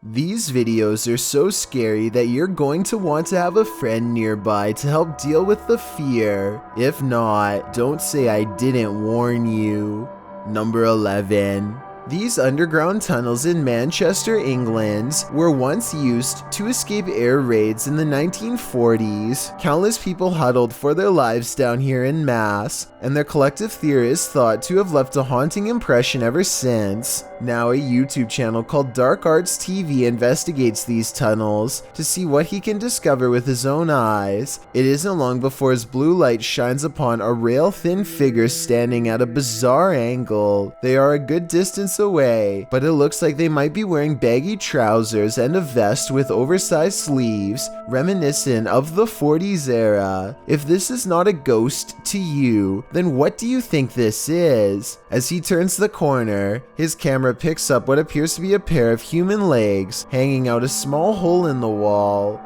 These videos are so scary that you're going to want to have a friend nearby to help deal with the fear. If not, don't say I didn't warn you. Number 11. These underground tunnels in Manchester, England were once used to escape air raids in the 1940s. Countless people huddled for their lives down here en masse, and their collective theory is thought to have left a haunting impression ever since. Now a YouTube channel called Dark Arts TV investigates these tunnels to see what he can discover with his own eyes. It isn't long before his blue light shines upon a rail-thin figure standing at a bizarre angle. They are a good distance away, but it looks like they might be wearing baggy trousers and a vest with oversized sleeves, reminiscent of the 40s era. If this is not a ghost to you, then what do you think this is? As he turns the corner, his camera picks up what appears to be a pair of human legs hanging out a small hole in the wall.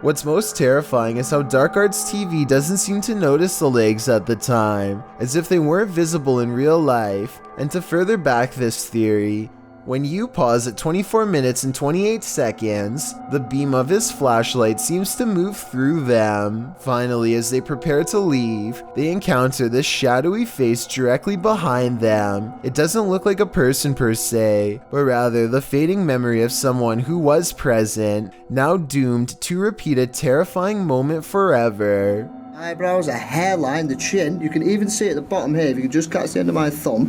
What's most terrifying is how Dark Arts TV doesn't seem to notice the legs at the time, as if they weren't visible in real life. And to further back this theory, when you pause at 24 minutes and 28 seconds, the beam of his flashlight seems to move through them. Finally, as they prepare to leave, they encounter this shadowy face directly behind them. It doesn't look like a person per se, but rather the fading memory of someone who was present, now doomed to repeat a terrifying moment forever. Eyebrows, a hairline, the chin, you can even see at the bottom here, if you can just catch the end of my thumb,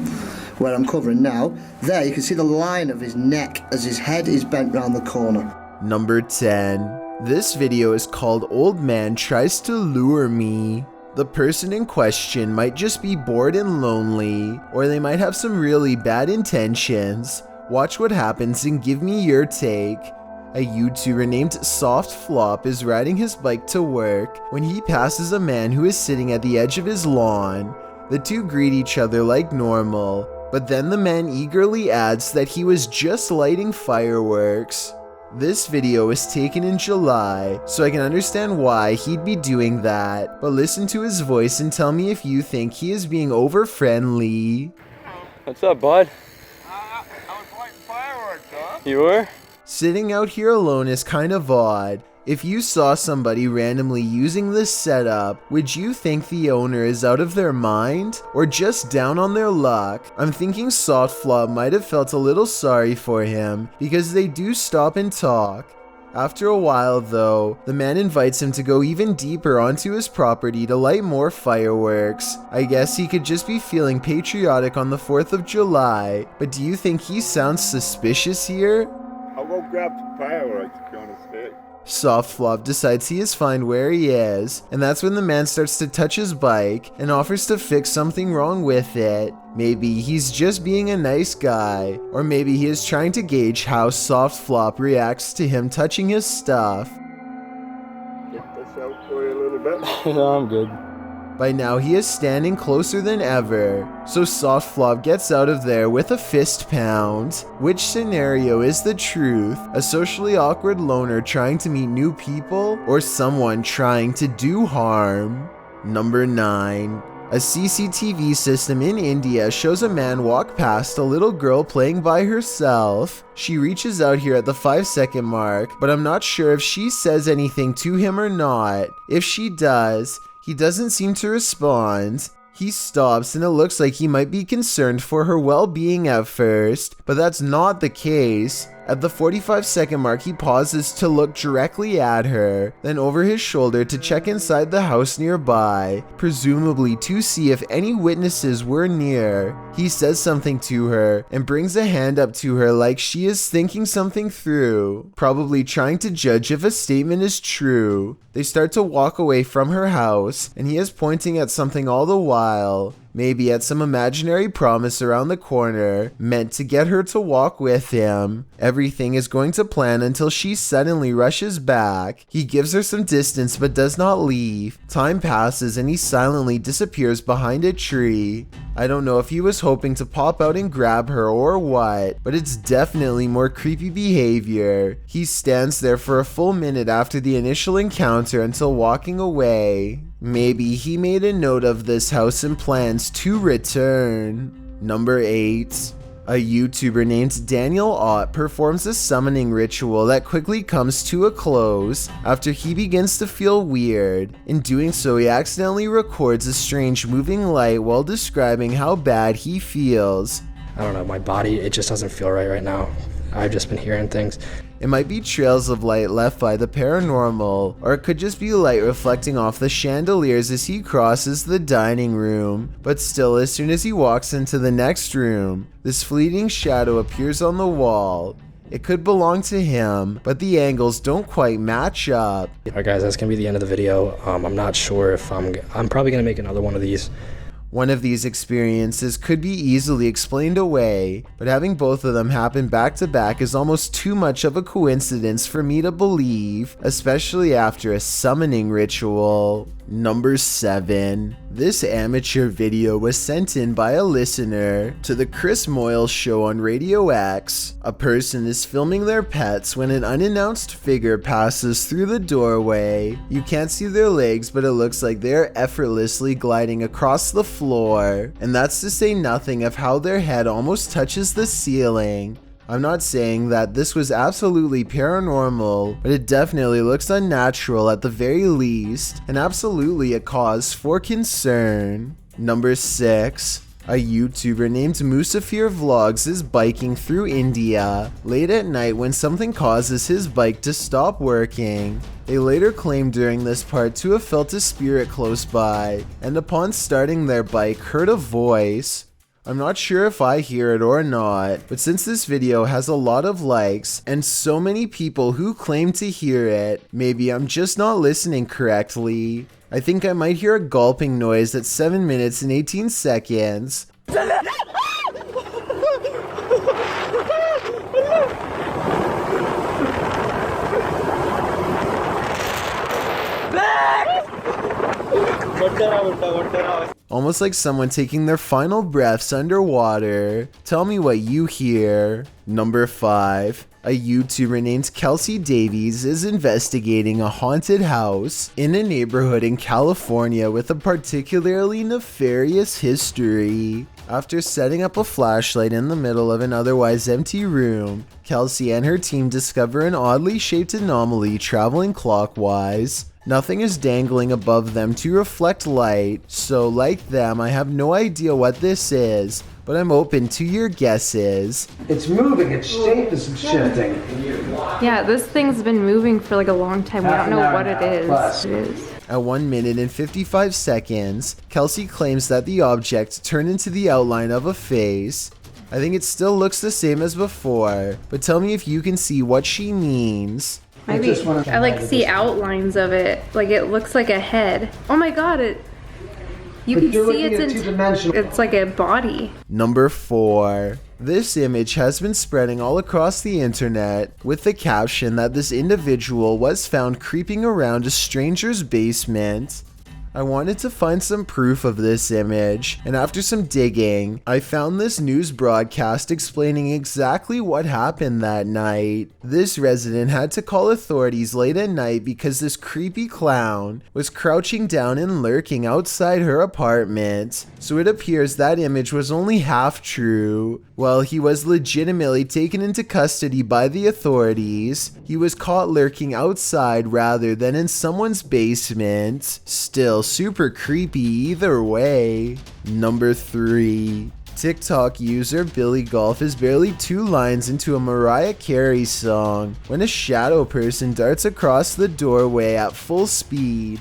where I'm covering now, there you can see the line of his neck as his head is bent round the corner. Number 10. This video is called Old Man Tries to Lure Me. The person in question might just be bored and lonely, or they might have some really bad intentions. Watch what happens and give me your take. A YouTuber named Soft Flop is riding his bike to work when he passes a man who is sitting at the edge of his lawn. The two greet each other like normal, but then the man eagerly adds that he was just lighting fireworks. This video was taken in July, so I can understand why he'd be doing that, but listen to his voice and tell me if you think he is being over-friendly. What's up, bud? I was lighting fireworks, huh? You were? Sitting out here alone is kind of odd. If you saw somebody randomly using this setup, would you think the owner is out of their mind or just down on their luck? I'm thinking Soft Flop might have felt a little sorry for him because they do stop and talk. After a while though, the man invites him to go even deeper onto his property to light more fireworks. I guess he could just be feeling patriotic on the 4th of July, but do you think he sounds suspicious here? I'll go grab some fireworks if you want to stay. Soft Flop decides he is fine where he is, and that's when the man starts to touch his bike and offers to fix something wrong with it. Maybe he's just being a nice guy, or maybe he is trying to gauge how Soft Flop reacts to him touching his stuff. Get this out for you a little bit. No, I'm good. By now he is standing closer than ever, so Soft Flop gets out of there with a fist pound. Which scenario is the truth? A socially awkward loner trying to meet new people, or someone trying to do harm? Number 9. A CCTV system in India shows a man walk past a little girl playing by herself. She reaches out here at the 5-second mark, but I'm not sure if she says anything to him or not. If she does, he doesn't seem to respond. He stops and it looks like he might be concerned for her well-being at first, but that's not the case. At the 45-second mark, he pauses to look directly at her, then over his shoulder to check inside the house nearby, presumably to see if any witnesses were near. He says something to her and brings a hand up to her like she is thinking something through, probably trying to judge if a statement is true. They start to walk away from her house, and he is pointing at something all the while. Maybe at some imaginary promise around the corner, meant to get her to walk with him. Everything is going to plan until she suddenly rushes back. He gives her some distance but does not leave. Time passes and he silently disappears behind a tree. I don't know if he was hoping to pop out and grab her or what, but it's definitely more creepy behavior. He stands there for a full minute after the initial encounter until walking away. Maybe he made a note of this house and plans to return. Number 8. A YouTuber named Daniel Ott performs a summoning ritual that quickly comes to a close after he begins to feel weird. In doing so, he accidentally records a strange moving light while describing how bad he feels. I don't know, my body, it just doesn't feel right now. I've just been hearing things. It might be trails of light left by the paranormal, or it could just be light reflecting off the chandeliers as he crosses the dining room. But still, as soon as he walks into the next room, this fleeting shadow appears on the wall. It could belong to him, but the angles don't quite match up. Alright guys, that's gonna be the end of the video. I'm not sure if I'm probably gonna make another one of these. One of these experiences could be easily explained away, but having both of them happen back to back is almost too much of a coincidence for me to believe, especially after a summoning ritual. Number 7. This amateur video was sent in by a listener to the Chris Moyles show on Radio X. A person is filming their pets when an unannounced figure passes through the doorway. You can't see their legs, but it looks like they're effortlessly gliding across the floor. And that's to say nothing of how their head almost touches the ceiling. I'm not saying that this was absolutely paranormal, but it definitely looks unnatural at the very least, and absolutely a cause for concern. Number 6. A YouTuber named Musafir Vlogs is biking through India late at night when something causes his bike to stop working. They later claimed during this part to have felt a spirit close by, and upon starting their bike heard a voice. I'm not sure if I hear it or not, but since this video has a lot of likes and so many people who claim to hear it, maybe I'm just not listening correctly. I think I might hear a gulping noise at 7 minutes and 18 seconds. Almost like someone taking their final breaths underwater. Tell me what you hear. Number 5. A YouTuber named Kelsey Davies is investigating a haunted house in a neighborhood in California with a particularly nefarious history. After setting up a flashlight in the middle of an otherwise empty room, Kelsey and her team discover an oddly shaped anomaly traveling clockwise. Nothing is dangling above them to reflect light, so like them, I have no idea what this is, but I'm open to your guesses. It's moving, its shape is shifting. Yeah, this thing's been moving for like a long time. We don't know what it is. At 1 minute and 55 seconds, Kelsey claims that the object turned into the outline of a face. I think it still looks the same as before, but tell me if you can see what she means. Maybe I like see outlines of it. Like it looks like a head. Oh my god, you can see it's like a body. Number 4. This image has been spreading all across the internet with the caption that this individual was found creeping around a stranger's basement. I wanted to find some proof of this image, and after some digging, I found this news broadcast explaining exactly what happened that night. This resident had to call authorities late at night because this creepy clown was crouching down and lurking outside her apartment. So it appears that image was only half true. While he was legitimately taken into custody by the authorities, he was caught lurking outside rather than in someone's basement. Still super creepy either way. Number 3. TikTok user Billy Golf is barely 2 lines into a Mariah Carey song when a shadow person darts across the doorway at full speed.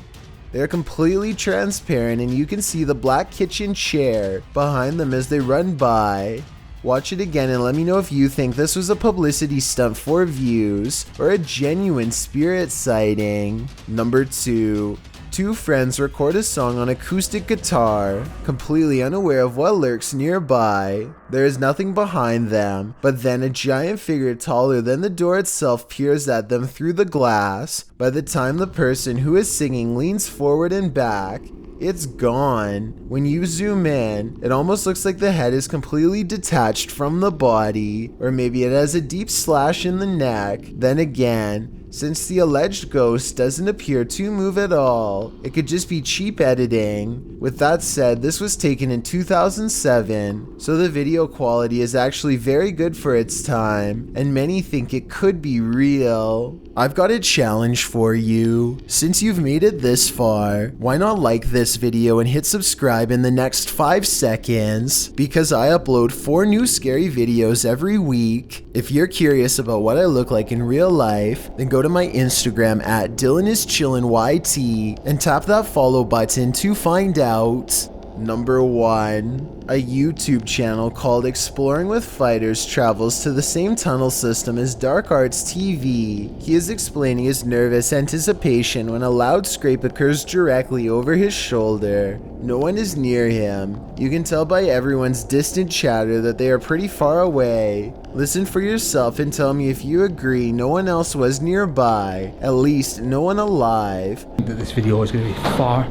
They're completely transparent and you can see the black kitchen chair behind them as they run by. Watch it again and let me know if you think this was a publicity stunt for views or a genuine spirit sighting. Number 2. 2 friends record a song on acoustic guitar, completely unaware of what lurks nearby. There is nothing behind them, but then a giant figure taller than the door itself peers at them through the glass. By the time the person who is singing leans forward and back, it's gone. When you zoom in, it almost looks like the head is completely detached from the body, or maybe it has a deep slash in the neck. Then again, since the alleged ghost doesn't appear to move at all. It could just be cheap editing. With that said, this was taken in 2007, so the video quality is actually very good for its time, and many think it could be real. I've got a challenge for you. Since you've made it this far, why not like this video and hit subscribe in the next 5 seconds? Because I upload 4 new scary videos every week. If you're curious about what I look like in real life, then go to my Instagram at DylanIsChillinYT and tap that follow button to find out. Number 1. A YouTube channel called Exploring with Fighters travels to the same tunnel system as Dark Arts TV. He is explaining his nervous anticipation when a loud scrape occurs directly over his shoulder. No one is near him. You can tell by everyone's distant chatter that they are pretty far away. Listen for yourself and tell me if you agree no one else was nearby, at least no one alive. That this video is going to be far.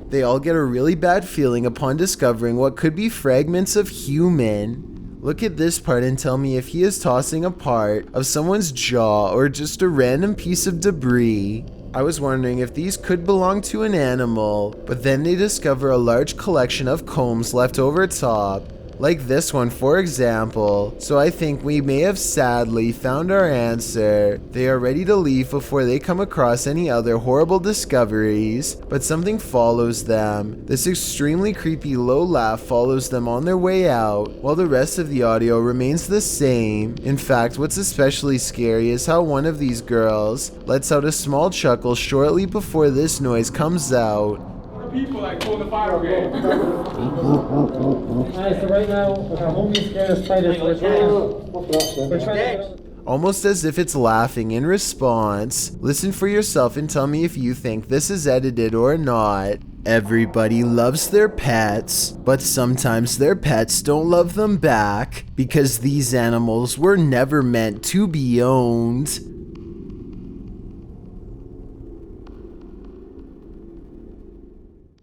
They all get a really bad feeling upon discovering what could be fragments of human. Look at this part and tell me if he is tossing a part of someone's jaw or just a random piece of debris. I was wondering if these could belong to an animal, but then they discover a large collection of combs left over top. Like this one, for example. So I think we may have sadly found our answer. They are ready to leave before they come across any other horrible discoveries, but something follows them. This extremely creepy low laugh follows them on their way out, while the rest of the audio remains the same. In fact, what's especially scary is how one of these girls lets out a small chuckle shortly before this noise comes out. People like pulling the fire brigade. Alright, so right now, with our homies scared of spiders, we're trying to... Almost as if it's laughing in response. Listen for yourself and tell me if you think this is edited or not. Everybody loves their pets, but sometimes their pets don't love them back because these animals were never meant to be owned.